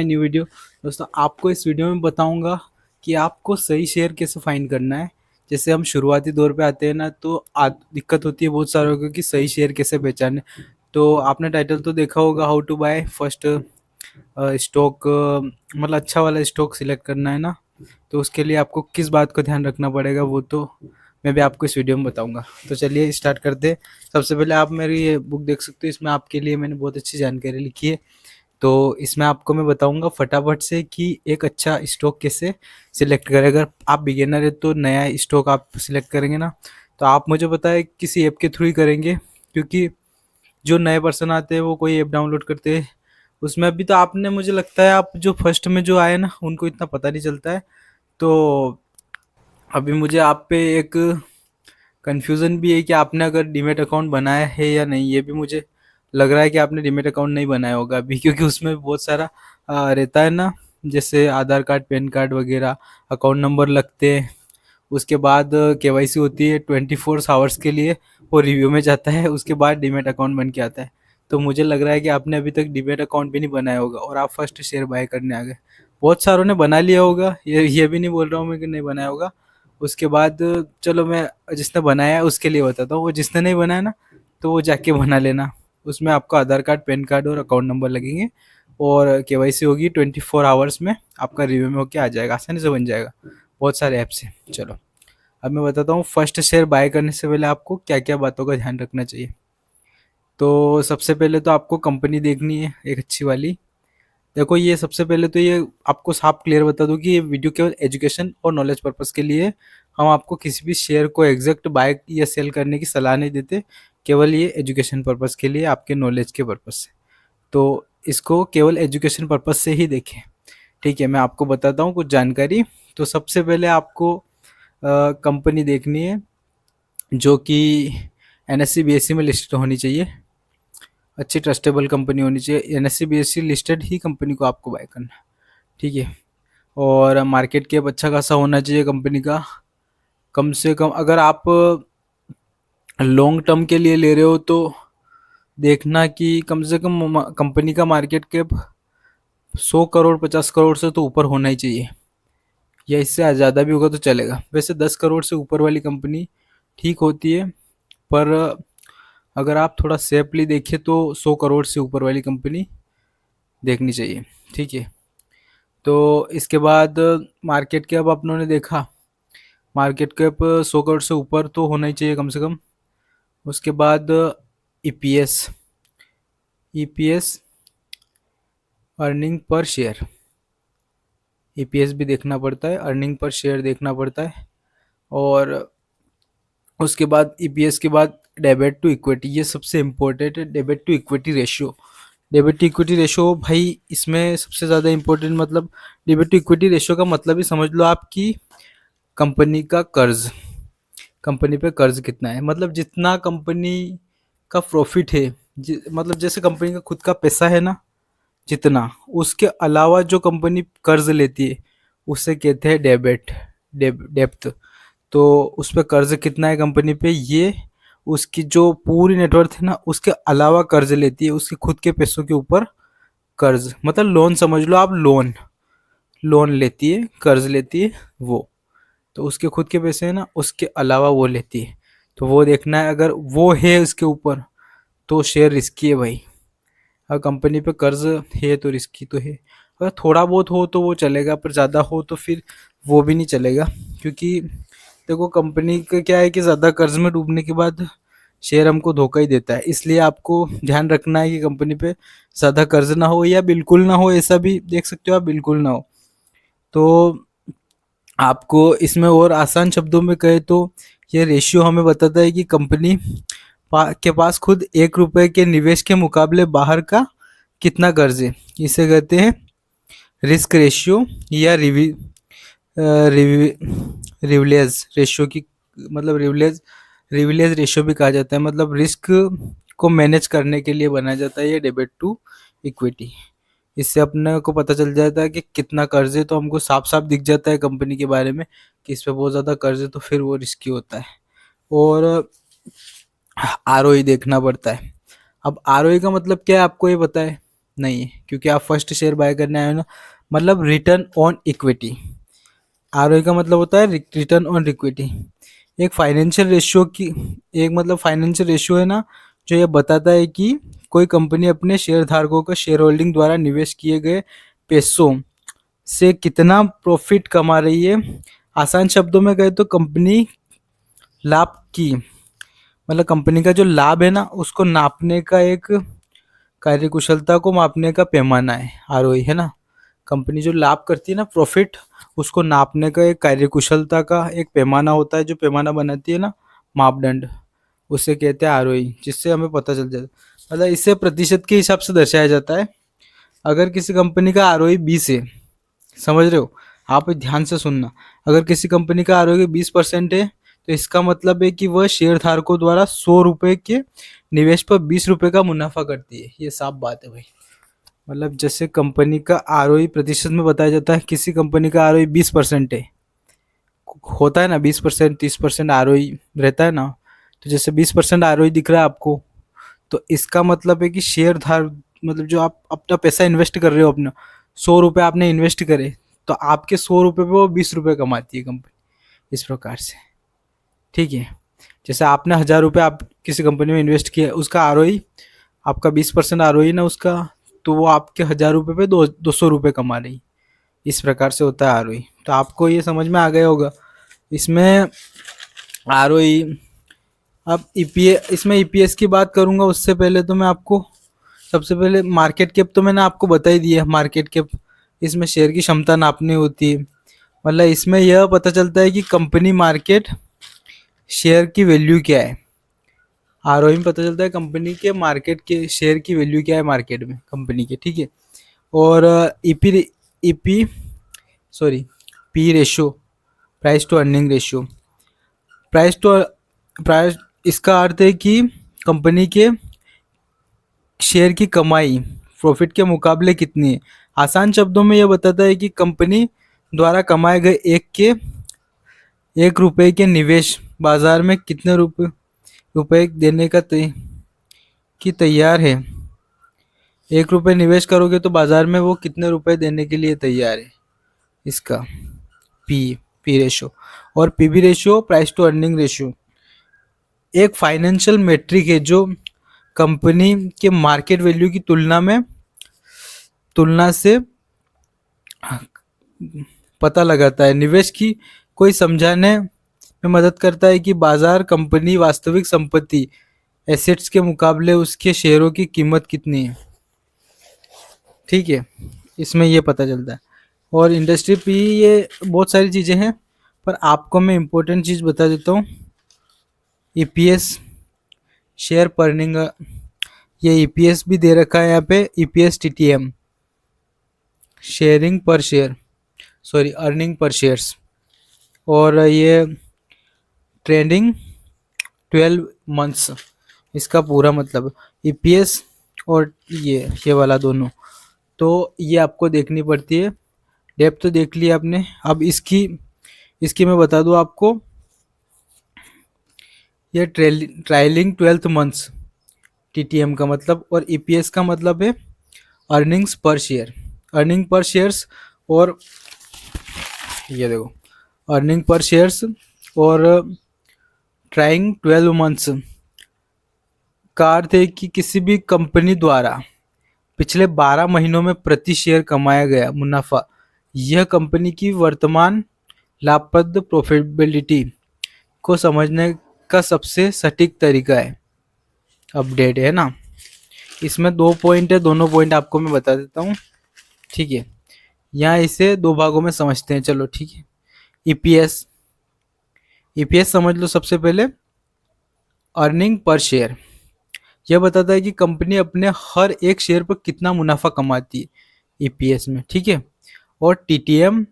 New video. दोस्तों, आपको इस वीडियो में बताऊंगा कि आपको सही शेयर कैसे फाइंड करना है। जैसे हम शुरुआती दौर पे आते हैं ना, तो दिक्कत होती है बहुत सारे लोगों की सही शेयर कैसे पहचाने। तो आपने टाइटल तो देखा होगा, how to buy first stock, मतलब अच्छा वाला स्टॉक सिलेक्ट करना है ना। तो उसके लिए आपको किस बात का ध्यान रखना पड़ेगा वो तो मैं भी आपको इस वीडियो में बताऊंगा। तो चलिए स्टार्ट करते हैं। सबसे पहले आप मेरी ये बुक देख सकते हो, इसमें आपके लिए मैंने बहुत अच्छी जानकारी लिखी है। तो इसमें आपको मैं बताऊंगा फटाफट से कि एक अच्छा स्टॉक कैसे सिलेक्ट करें। अगर आप बिगिनर है तो नया स्टॉक आप सिलेक्ट करेंगे ना, तो आप मुझे बताएं किसी ऐप के थ्रू ही करेंगे, क्योंकि जो नए पर्सन आते हैं वो कोई ऐप डाउनलोड करते हैं। उसमें अभी तो आपने, मुझे लगता है आप जो फर्स्ट में जो आए ना उनको इतना पता नहीं चलता है। तो अभी मुझे आप पे एक कंफ्यूजन भी है कि आपने अगर डीमेट अकाउंट बनाया है या नहीं। ये भी मुझे लग रहा है कि आपने डीमेट अकाउंट नहीं बनाया होगा अभी, क्योंकि उसमें बहुत सारा रहता है ना, जैसे आधार कार्ड, पैन कार्ड वगैरह, अकाउंट नंबर लगते हैं। उसके बाद केवाईसी होती है 24 आवर्स के लिए, वो रिव्यू में जाता है, उसके बाद डीमेट अकाउंट बन के आता है। तो मुझे लग रहा है कि आपने अभी तक डीमेट अकाउंट भी नहीं बनाया होगा और आप फर्स्ट शेयर बाय करने आ गए। बहुत सारों ने बना लिया होगा, ये भी नहीं बोल रहा हूँ मैं कि नहीं बनाया होगा। उसके बाद चलो मैं जिसने बनाया है उसके लिए बताता हूँ। वो जिसने नहीं बनाया ना, तो वो जाके बना लेना। उसमें आपका आधार कार्ड, पैन कार्ड और अकाउंट नंबर लगेंगे, और केवाईसी होगी 24 आवर्स में, आपका रिव्यू में होके आ जाएगा, आसानी से बन जाएगा। बहुत सारे ऐप्स हैं। चलो अब मैं बताता हूँ फर्स्ट शेयर बाय करने से पहले आपको क्या क्या बातों का ध्यान रखना चाहिए। तो सबसे पहले तो आपको कंपनी देखनी है एक अच्छी वाली। देखो, ये सबसे पहले तो ये आपको साफ क्लियर बता दूं कि ये वीडियो केवल एजुकेशन और नॉलेज पर्पस के लिए है। हम आपको किसी भी शेयर को एग्जैक्ट बाय या सेल करने की सलाह नहीं देते। केवल ये एजुकेशन पर्पस के लिए, आपके नॉलेज के पर्पस से। तो इसको केवल एजुकेशन पर्पस से ही देखें। ठीक है, मैं आपको बताता हूँ कुछ जानकारी। तो सबसे पहले आपको कंपनी देखनी है जो कि एनएससी बीएससी में लिस्टेड होनी चाहिए। अच्छी ट्रस्टेबल कंपनी होनी चाहिए, एनएससी बीएससी लिस्टेड ही कंपनी को आपको बाय करना है। ठीक है। और मार्केट कैप अच्छा खासा होना चाहिए कंपनी का। कम से कम अगर आप लॉन्ग टर्म के लिए ले रहे हो तो देखना कि कम से कम कंपनी का मार्केट कैप 100 करोड़, 50 करोड़ से तो ऊपर होना ही चाहिए, या इससे ज़्यादा भी होगा तो चलेगा। वैसे 10 करोड़ से ऊपर वाली कंपनी ठीक होती है, पर अगर आप थोड़ा सेफली देखें तो 100 करोड़ से ऊपर वाली कंपनी देखनी चाहिए। ठीक है। तो इसके बाद मार्केट कैप अपनों ने देखा, मार्केट कैप 100 करोड़ से ऊपर तो होना ही चाहिए कम से कम। उसके बाद EPS, EPS earning per share, EPS भी देखना पड़ता है, अर्निंग पर शेयर देखना पड़ता है। और उसके बाद ईपीएस के बाद डेबिट टू इक्विटी, ये सबसे इम्पोर्टेंट है। Debit to equity ratio, debit to equity ratio भाई इसमें सबसे ज़्यादा इम्पोर्टेंट, मतलब डेबिट टू इक्विटी रेशियो का मतलब ही समझ लो आपकी कंपनी का कर्ज, कंपनी पे कर्ज कितना है, मतलब जितना कंपनी का प्रॉफिट है, मतलब जैसे कंपनी का खुद का पैसा है ना, जितना उसके अलावा जो कंपनी कर्ज लेती है उसे कहते हैं डेबिट, डेप्थ। तो उस पर कर्ज कितना है कंपनी पे, ये उसकी जो पूरी नेटवर्थ है ना उसके अलावा कर्ज लेती है, उसके खुद के पैसों के ऊपर कर्ज, मतलब लोन समझ लो आप, लोन, लोन लेती है, कर्ज लेती है वो। तो उसके खुद के पैसे हैं ना, उसके अलावा वो लेती है। तो वो देखना है, अगर वो है उसके ऊपर तो शेयर रिस्की है भाई। अगर कंपनी पे कर्ज है तो रिस्की तो है। अगर थोड़ा बहुत हो तो वो चलेगा, पर ज़्यादा हो तो फिर वो भी नहीं चलेगा। क्योंकि देखो, कंपनी का क्या है कि ज़्यादा कर्ज में डूबने के बाद शेयर हमको धोखा ही देता है। इसलिए आपको ध्यान रखना है कि कंपनी पे ज़्यादा कर्ज ना हो, या बिल्कुल ना हो, ऐसा भी देख सकते हो आप, बिल्कुल ना हो। तो आपको इसमें और आसान शब्दों में कहे तो ये रेशियो हमें बताता है कि कंपनी के पास खुद 1 रुपए के निवेश के मुकाबले बाहर का कितना कर्ज है। इसे कहते हैं रिस्क रेशियो, या रिवलेज रेशियो की, मतलब रिवलेज रेशियो भी कहा जाता है। मतलब रिस्क को मैनेज करने के लिए बनाया जाता है ये डेबिट टू इक्विटी। इससे अपने को पता चल जाता है कि कितना कर्ज है, तो हमको साफ साफ दिख जाता है कंपनी के बारे में कि इस पे बहुत ज़्यादा कर्ज है, तो फिर वो रिस्की होता है। और आरओई देखना पड़ता है। अब आरओई का मतलब क्या है आपको ये पता है? नहीं है, क्योंकि आप फर्स्ट शेयर बाय करने आए हो ना। मतलब रिटर्न ऑन इक्विटी, आरओई का मतलब होता है रिटर्न ऑन इक्विटी। एक फाइनेंशियल रेशियो की, एक मतलब फाइनेंशियल रेशियो है ना, जो ये बताता है कि कोई कंपनी अपने शेयर धारकों का शेयर होल्डिंग द्वारा निवेश किए गए पैसों से कितना प्रॉफिट कमा रही है। आसान शब्दों में कहे तो कंपनी लाभ की, मतलब कंपनी का जो लाभ है ना उसको नापने का एक, कार्यकुशलता को मापने का पैमाना है आरओई, है ना। कंपनी जो लाभ करती है ना, प्रॉफिट, उसको नापने का एक कार्यकुशलता का एक पैमाना होता है, जो पैमाना बनाती है ना, मापदंड, उसे कहते हैं आरओई, जिससे हमें पता चल जाता है। मतलब इसे प्रतिशत के हिसाब से दर्शाया जाता है। अगर किसी कंपनी का आरओई 20 है, समझ रहे हो, आप ध्यान से सुनना, अगर किसी कंपनी का आरओई 20% है, तो इसका मतलब है कि वह शेयर धारकों द्वारा 100 रुपए के निवेश पर 20 रुपए का मुनाफा करती है। ये साफ बात है भाई। मतलब जैसे कंपनी का आरओई प्रतिशत में बताया जाता है, किसी कंपनी का आरओई 20% है, होता है ना, 20% 30% आरओई रहता है ना। तो जैसे 20% आरओई दिख रहा है आपको, तो इसका मतलब है कि शेयर धार, मतलब जो आप अपना पैसा इन्वेस्ट कर रहे हो, अपना 100 रुपये आपने इन्वेस्ट करे, तो आपके 100 रुपये पे वो 20 रुपये कमाती है कंपनी, इस प्रकार से। ठीक है, जैसे आपने 1000 रुपये आप किसी कंपनी में इन्वेस्ट किया, उसका आरओई, आपका 20% आरओई ना उसका, तो वो आपके 1000 रुपये पे 200 रुपये कमा रही, इस प्रकार से होता है आरओई। तो आपको ये समझ में आ गया होगा इसमें आरओई। अब ईपीएस, इसमें ईपीएस की बात करूंगा उससे पहले तो मैं आपको, सबसे पहले मार्केट कैप तो मैंने आपको बता ही दिया। मार्केट कैप, इसमें शेयर की क्षमता नापनी होती है। मतलब इसमें यह पता चलता है कि कंपनी मार्केट शेयर की वैल्यू क्या है। आरओई में पता चलता है कंपनी के मार्केट के शेयर की वैल्यू क्या है मार्केट में कंपनी के, ठीक है। और EP EP sorry P ratio, price to earning ratio, price to price, इसका अर्थ है कि कंपनी के शेयर की कमाई प्रॉफिट के मुकाबले कितनी है। आसान शब्दों में यह बताता है कि कंपनी द्वारा कमाए गए 1 रुपए के निवेश बाजार में कितने रुपए देने का की तैयार है। 1 रुपए निवेश करोगे तो बाजार में वो कितने रुपए देने के लिए तैयार है, इसका पी पी रेशियो। और PB ratio, price to earning ratio, एक फाइनेंशियल मेट्रिक है जो कंपनी के मार्केट वैल्यू की तुलना से पता लगाता है। निवेश की कोई समझाने में मदद करता है कि बाजार कंपनी वास्तविक संपत्ति एसेट्स के मुकाबले उसके शेयरों की कीमत कितनी है, ठीक है, इसमें ये पता चलता है। और इंडस्ट्री पी, ये बहुत सारी चीज़ें हैं, पर आपको मैं इम्पोर्टेंट चीज़ बता देता हूँ। ईपीएस, शेयर पर अर्निंग, ये ईपीएस भी दे रखा है यहाँ पे, ईपीएस टीटीएम, शेयरिंग पर share, sorry earning per shares. और ये ट्रेंडिंग 12 मंथ्स, इसका पूरा मतलब ईपीएस और ये वाला दोनों, तो ये आपको देखनी पड़ती है। डेप्थ तो देख ली आपने, अब इसकी इसकी मैं बता दूं आपको। ये ट्रायलिंग 12 मंथ्स टीटीएम का मतलब, और ईपीएस का मतलब है अर्निंग्स पर शेयर, अर्निंग पर शेयर्स। और ये देखो अर्निंग पर शेयर्स और ट्राइंग 12 मंथ्स का अर्थ है कि किसी भी कंपनी द्वारा पिछले 12 महीनों में प्रति शेयर कमाया गया मुनाफा, यह कंपनी की वर्तमान लाभप्रद प्रॉफिटेबिलिटी को समझने का सबसे सटीक तरीका है। अपडेट है ना, इसमें 2 पॉइंट है, दोनों पॉइंट आपको मैं बता देता हूँ, ठीक है। यहाँ इसे 2 भागों में समझते हैं, चलो ठीक है। ईपीएस, ईपीएस समझ लो सबसे पहले, अर्निंग पर शेयर, यह बताता है कि कंपनी अपने हर एक शेयर पर कितना मुनाफा कमाती है ईपीएस में, ठीक है। और टीटीएम,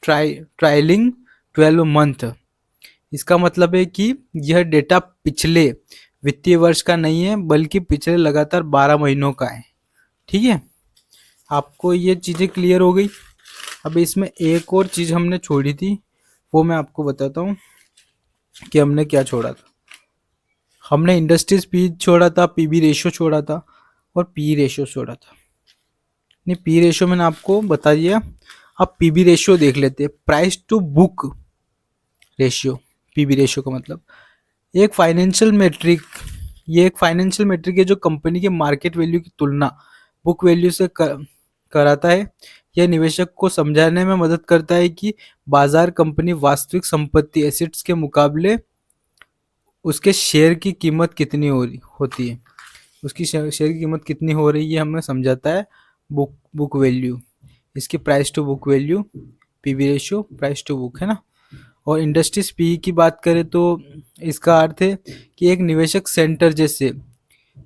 ट्रायलिंग 12 मंथ, इसका मतलब है कि यह डेटा पिछले वित्तीय वर्ष का नहीं है, बल्कि पिछले लगातार 12 महीनों का है, ठीक है। आपको ये चीज़ें क्लियर हो गई। अब इसमें एक और चीज़ हमने छोड़ी थी, वो मैं आपको बताता हूँ कि हमने क्या छोड़ा था। हमने इंडस्ट्रीज पी छोड़ा था, पीबी रेशियो छोड़ा था, और पी रेशियो छोड़ा था। नहीं, पी रेशियो मैंने आपको बता दिया। अब पीबी रेशियो देख लेते हैं, price to book ratio. PB ratio का मतलब एक फाइनेंशियल मेट्रिक, ये एक फाइनेंशियल मेट्रिक है जो कंपनी के मार्केट वैल्यू की तुलना बुक वैल्यू से कराता है। यह निवेशक को समझाने में मदद करता है कि बाजार कंपनी वास्तविक संपत्ति एसेट्स के मुकाबले उसके शेयर की कीमत कितनी होती है, उसकी शेयर की कीमत कितनी हो रही है हमें समझाता है बुक बुक वैल्यू। इसकी price to book value, PB ratio price to book है ना। और इंडस्ट्रीज पी की बात करें तो इसका अर्थ है कि एक निवेशक सेंटर जैसे,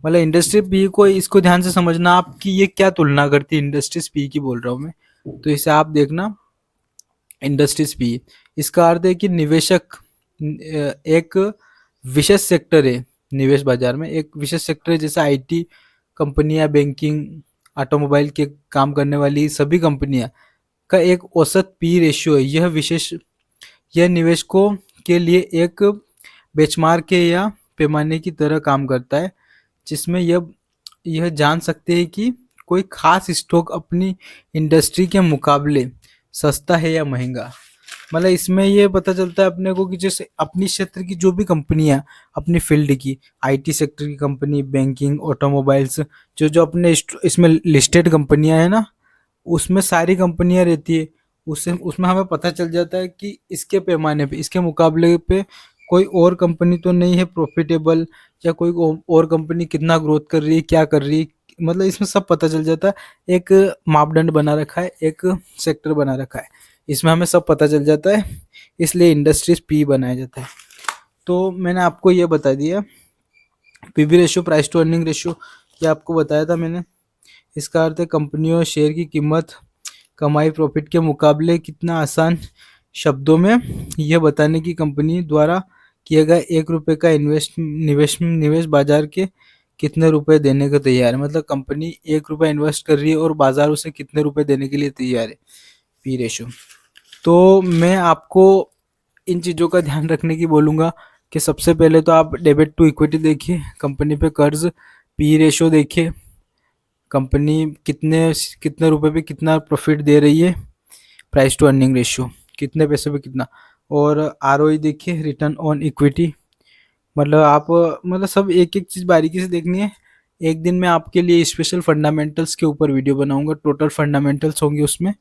मतलब इंडस्ट्री पी को इसको ध्यान से समझना आप कि ये क्या तुलना करती है, इंडस्ट्रीज पी की बोल रहा हूँ मैं, तो इसे आप देखना इंडस्ट्रीज पी। इसका अर्थ है कि निवेशक एक विशेष सेक्टर है निवेश बाजार में, एक विशेष सेक्टर है जैसे आईटी कंपनियां, बैंकिंग, ऑटोमोबाइल के काम करने वाली सभी कंपनियां का एक औसत पी रेशियो है। यह निवेशकों के लिए एक बेंचमार्क है या पैमाने की तरह काम करता है, जिसमें यह जान सकते हैं कि कोई खास स्टॉक अपनी इंडस्ट्री के मुकाबले सस्ता है या महंगा। मतलब इसमें ये पता चलता है अपने को कि जैसे अपनी क्षेत्र की जो भी कंपनियां, अपनी फील्ड की आईटी सेक्टर की कंपनी, बैंकिंग, ऑटोमोबाइल्स, जो जो अपने इसमें लिस्टेड कंपनियां है ना, उसमें सारी कंपनियां रहती है। उससे उसमें हमें पता चल जाता है कि इसके पैमाने पे, इसके मुकाबले पे कोई और कंपनी तो नहीं है प्रॉफिटेबल, या कोई और कंपनी कितना ग्रोथ कर रही है, क्या कर रही है, मतलब इसमें सब पता चल जाता है। एक मापदंड बना रखा है, एक सेक्टर बना रखा है, इसमें हमें सब पता चल जाता है, इसलिए इंडस्ट्रीज पी बनाया जाता है। तो मैंने आपको ये बता दिया PB ratio, price to earning ratio, ये आपको बताया था मैंने। इसका अर्थ है कंपनियों शेयर की कीमत कमाई प्रॉफिट के मुकाबले कितना, आसान शब्दों में यह बताने की कंपनी द्वारा किया गया 1 रुपये का निवेश बाजार के कितने रुपए देने को तैयार है। मतलब कंपनी 1 रुपया इन्वेस्ट कर रही है और बाजार उसे कितने रुपए देने के लिए तैयार है, पी रेशियो। तो मैं आपको इन चीज़ों का ध्यान रखने की बोलूँगा कि सबसे पहले तो आप डेबिट टू इक्विटी देखिए, कंपनी पे कर्ज, पी रेशियो देखिए, कंपनी कितने कितने रुपए पे कितना प्रॉफिट दे रही है, प्राइस टू अर्निंग रेशियो कितने पैसे पे कितना, और आरओई देखिए, रिटर्न ऑन इक्विटी। मतलब आप, मतलब सब एक एक चीज़ बारीकी से देखनी है। एक दिन मैं आपके लिए स्पेशल फंडामेंटल्स के ऊपर वीडियो बनाऊंगा, टोटल फंडामेंटल्स होंगे उसमें,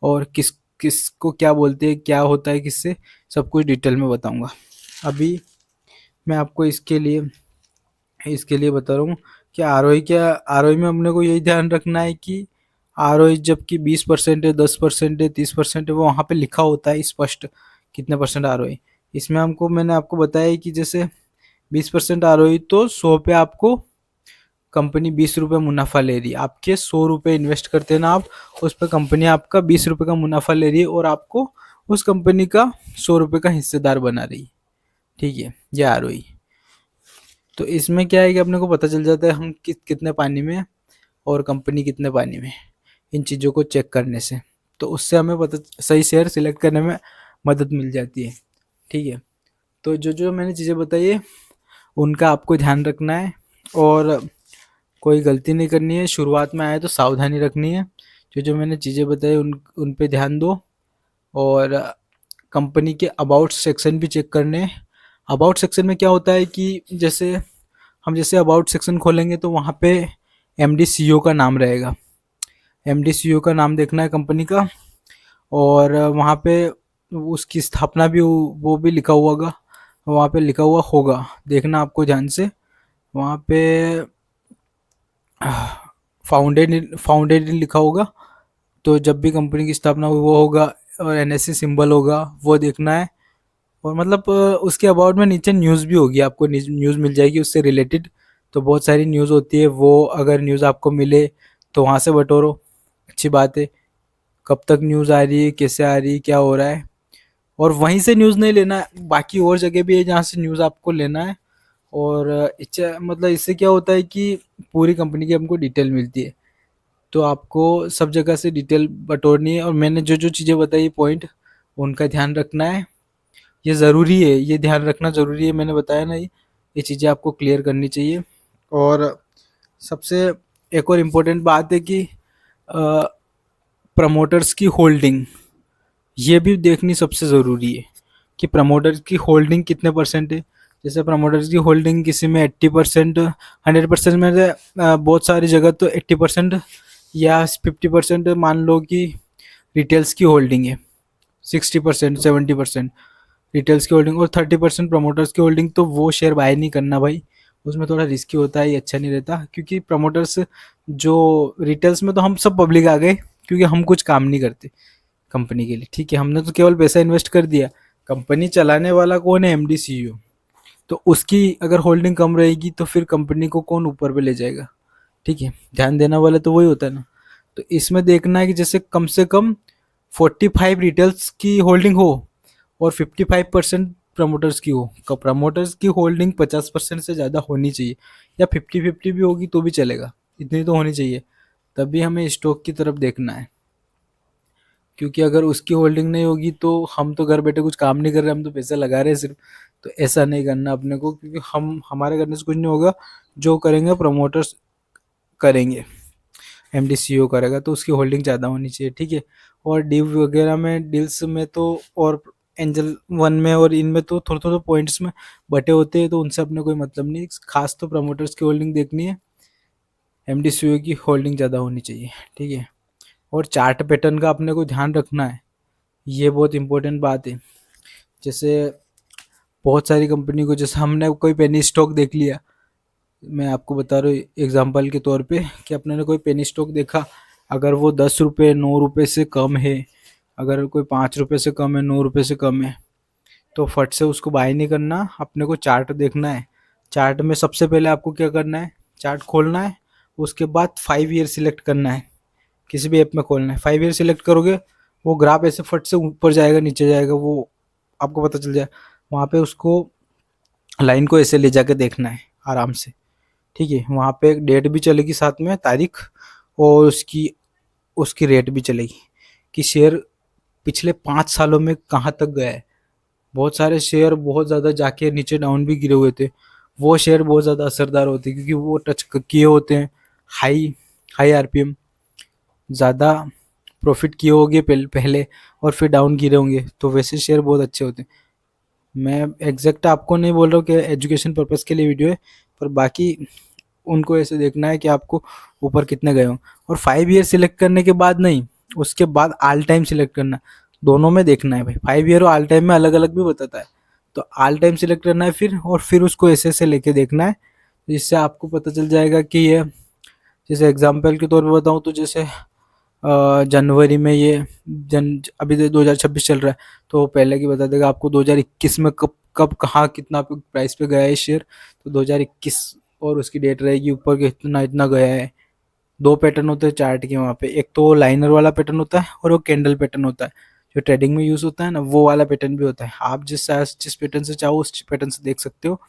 और किस किसको क्या बोलते हैं, क्या होता है किससे, सब कुछ डिटेल में बताऊंगा। अभी मैं आपको इसके लिए बता रहा हूँ कि आरओई में अपने को यही ध्यान रखना है कि आरओई जबकि 20% है, 10% है, 30% है, वो वहाँ पे लिखा होता है स्पष्ट कितने परसेंट आरओई। इसमें मैंने आपको बताया है कि जैसे 20% आरओई तो 100 पे आपको कंपनी 20 रुपये मुनाफा ले रही है, आपके 100 रुपये इन्वेस्ट करते हैं ना आप, उस पर कंपनी आपका 20 रुपये का मुनाफा ले रही है और आपको उस कंपनी का 100 रुपये का हिस्सेदार बना रही है। ठीक है, ये आरओई। तो इसमें क्या है कि अपने को पता चल जाता है हम कितने पानी में और कंपनी कितने पानी में, इन चीज़ों को चेक करने से। तो उससे हमें पता सही शेयर सिलेक्ट करने में मदद मिल जाती है। ठीक है, तो जो जो मैंने चीज़ें बताई है उनका आपको ध्यान रखना है और कोई गलती नहीं करनी है। शुरुआत में आए तो सावधानी रखनी है। जो जो मैंने चीज़ें बताई उन पे ध्यान दो। और कंपनी के अबाउट सेक्शन भी चेक करने हैं। अबाउट सेक्शन में क्या होता है कि जैसे अबाउट सेक्शन खोलेंगे तो वहाँ पे एमडी सीईओ का नाम रहेगा, एमडी सीईओ का नाम देखना है कंपनी का, और वहाँ पे उसकी स्थापना भी वो भी लिखा हुआ होगा, वहाँ पे लिखा हुआ होगा, देखना आपको ध्यान से। वहाँ पे फाउंडेड लिखा होगा, तो जब भी कंपनी की स्थापना हुई वो होगा, और एनएससी सिंबल होगा वो देखना है। और मतलब उसके अबाउट में नीचे न्यूज़ भी होगी, आपको न्यूज़ मिल जाएगी उससे रिलेटेड। तो बहुत सारी न्यूज़ होती है, वो अगर न्यूज़ आपको मिले तो वहाँ से बटोरो, अच्छी बात है। कब तक न्यूज़ आ रही है, कैसे आ रही है, क्या हो रहा है, और वहीं से न्यूज़ नहीं लेना है, बाकी और जगह भी है जहाँ से न्यूज़ आपको लेना है। और मतलब इससे क्या होता है कि पूरी कंपनी की हमको डिटेल मिलती है। तो आपको सब जगह से डिटेल बटोरनी है, और मैंने जो जो चीज़ें बताई पॉइंट, उनका ध्यान रखना है। ये ज़रूरी है, ये ध्यान रखना ज़रूरी है, मैंने बताया ना, ये चीज़ें आपको क्लियर करनी चाहिए। और सबसे एक और इम्पोर्टेंट बात है कि प्रमोटर्स की होल्डिंग ये भी देखनी सबसे ज़रूरी है कि प्रमोटर्स की होल्डिंग कितने परसेंट है। जैसे प्रमोटर्स की होल्डिंग किसी में 80%, 100% में से बहुत सारी जगह तो 80% या 50% मान लो कि रिटेल्स की होल्डिंग है, 60%, 70% रिटेल्स की होल्डिंग और 30% प्रमोटर्स की होल्डिंग, तो वो शेयर बाय नहीं करना भाई। उसमें थोड़ा रिस्की होता है, ये अच्छा नहीं रहता, क्योंकि प्रमोटर्स जो रिटेल्स में तो हम सब पब्लिक आ गए, क्योंकि हम कुछ काम नहीं करते कंपनी के लिए, ठीक है, हमने तो केवल पैसा इन्वेस्ट कर दिया। कंपनी चलाने वाला कौन है? MD CEO. तो उसकी अगर होल्डिंग कम रहेगी तो फिर कंपनी को कौन ऊपर पे ले जाएगा? ठीक है, ध्यान देना वाला तो वही होता है ना। तो इसमें देखना है कि जैसे कम से कम 45 रिटेल्स की होल्डिंग हो और 55% प्रमोटर्स की हो। प्रमोटर्स की होल्डिंग 50% से ज़्यादा होनी चाहिए, या 50-50 भी होगी तो भी चलेगा, इतनी तो होनी चाहिए। तभी हमें स्टॉक की तरफ देखना है, क्योंकि अगर उसकी होल्डिंग नहीं होगी तो हम तो घर बैठे कुछ काम नहीं कर रहे, हम तो पैसा लगा रहे हैं सिर्फ। तो ऐसा नहीं करना अपने को, क्योंकि हम हमारे करने से कुछ नहीं होगा। जो करेंगे प्रमोटर्स करेंगे, एमडी सीईओ करेगा, तो उसकी होल्डिंग ज़्यादा होनी चाहिए, ठीक है। और डीव वगैरह में, डील्स में तो, और एंजल वन में और इनमें तो थोड़े थोड़े पॉइंट्स में बटे होते हैं, तो उनसे अपने कोई मतलब नहीं। खास तो प्रमोटर्स की होल्डिंग देखनी है, एमडी सीईओ की होल्डिंग ज़्यादा होनी चाहिए, ठीक है। और चार्ट पैटर्न का अपने को ध्यान रखना है, ये बहुत इंपॉर्टेंट बात है। जैसे बहुत सारी कंपनी को, जैसे हमने कोई पेनी स्टॉक देख लिया, मैं आपको बता रहा हूँ एग्जांपल के तौर पे, कि अपने ने कोई पेनी स्टॉक देखा, अगर वो 10 रुपये 9 रुपये से कम है, अगर कोई 5 रुपये से कम है, 9 रुपये से कम है, तो फट से उसको बाय नहीं करना, अपने को चार्ट देखना है। चार्ट में सबसे पहले आपको क्या करना है? चार्ट खोलना है, उसके बाद 5 ईयर सिलेक्ट करना है। किसी भी ऐप में खोलना है, 5 ईयर सिलेक्ट करोगे, वो ग्राफ ऐसे फट से ऊपर जाएगा नीचे जाएगा, वो आपको पता चल जाए। वहाँ पे उसको लाइन को ऐसे ले जाके देखना है आराम से, ठीक है। वहाँ पे एक डेट भी चलेगी साथ में, तारीख, और उसकी उसकी रेट भी चलेगी कि शेयर पिछले 5 सालों में कहाँ तक गया है। बहुत सारे शेयर बहुत ज़्यादा जाके नीचे डाउन भी गिरे हुए थे, वो शेयर बहुत ज़्यादा असरदार होते हैं, क्योंकि वो टच किए होते हैं हाई हाई आरपीएम, ज़्यादा प्रॉफिट किए होंगे पहले, और फिर डाउन गिरे होंगे, तो वैसे शेयर बहुत अच्छे होते हैं। मैं एग्जैक्ट आपको नहीं बोल रहा हूँ कि एजुकेशन पर्पज़ के लिए वीडियो है, पर बाकी उनको ऐसे देखना है कि आपको ऊपर कितने गए हों। और 5 ईयर सिलेक्ट करने के बाद नहीं, उसके बाद ऑल टाइम सिलेक्ट करना, दोनों में देखना है भाई। 5 ईयर और ऑल टाइम में अलग अलग भी बताता है, तो ऑल टाइम सिलेक्ट करना है फिर, और फिर उसको ऐसे ऐसे लेके देखना है, जिससे आपको पता चल जाएगा कि ये, जैसे एग्जाम्पल के तौर पे बताऊँ तो, जैसे जनवरी में ये अभी तो 2026 चल रहा है, तो पहले की बता देगा आपको 2021 में कब कब कहाँ कितना प्राइस पे गया है शेयर, तो 2021 और उसकी डेट रहेगी ऊपर के इतना इतना गया है। दो पैटर्न होते हैं चार्ट के वहाँ पे, एक तो लाइनर वाला पैटर्न होता है और वो कैंडल पैटर्न होता है, जो ट्रेडिंग में यूज़ होता है ना, वो वाला पैटर्न भी होता है। आप जिस पैटर्न से चाहो उस पैटर्न से देख सकते हो,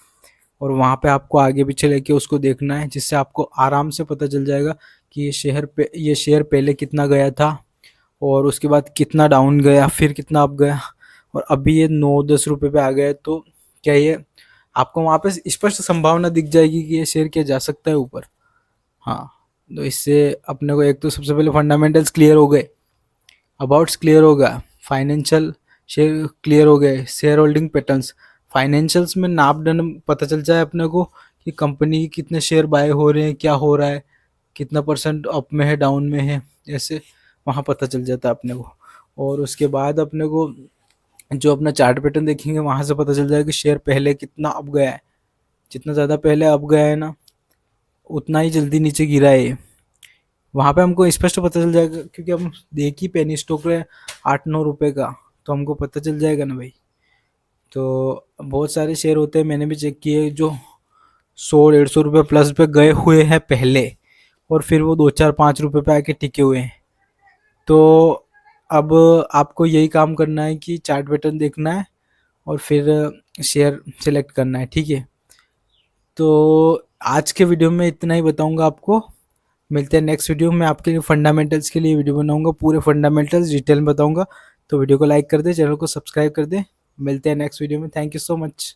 और वहाँ पे आपको आगे पीछे लेके उसको देखना है, जिससे आपको आराम से पता चल जाएगा कि ये शेयर पहले कितना गया था, और उसके बाद कितना डाउन गया, फिर कितना अप गया, और अभी ये 9-10 रुपये पे आ गया है। तो क्या ये आपको वहाँ पे स्पष्ट संभावना दिख जाएगी कि ये शेयर क्या जा सकता है ऊपर। हाँ, तो इससे अपने को एक तो सबसे पहले फंडामेंटल्स क्लियर हो गए, अबाउट्स क्लियर होगा, फाइनेंशियल शेयर क्लियर हो गए, शेयर होल्डिंग पैटर्न्स, फाइनेंशियल्स में नाप डन पता चल जाए अपने को कि कंपनी के कितने शेयर बाय हो रहे हैं, क्या हो रहा है, कितना परसेंट अप में है, डाउन में है, ऐसे वहाँ पता चल जाता है अपने को। और उसके बाद अपने को जो अपना चार्ट पैटर्न देखेंगे, वहाँ से पता चल जाएगा कि शेयर पहले कितना अप गया है। जितना ज़्यादा पहले अप गया है ना, उतना ही जल्दी नीचे गिरा है ये। वहाँ पे हमको स्पष्ट पता चल जाएगा, क्योंकि हम देख ही पेनी स्टॉक रहे 8-9 रुपये का, तो हमको पता चल जाएगा ना भाई। तो बहुत सारे शेयर होते हैं, मैंने भी चेक किए, जो 100-150 रुपये प्लस पे गए हुए हैं पहले, और फिर वो 2-4-5 रुपये पे आके टिके हुए हैं। तो अब आपको यही काम करना है कि चार्ट पैटर्न देखना है और फिर शेयर सेलेक्ट करना है, ठीक है। तो आज के वीडियो में इतना ही बताऊंगा आपको। मिलते हैं नेक्स्ट वीडियो में, आपके लिए फंडामेंटल्स के लिए वीडियो बनाऊंगा, पूरे फंडामेंटल्स डिटेल में बताऊंगा। तो वीडियो को लाइक कर दे, चैनल को सब्सक्राइब कर दे। मिलते हैं नेक्स्ट वीडियो में। Thank you so much.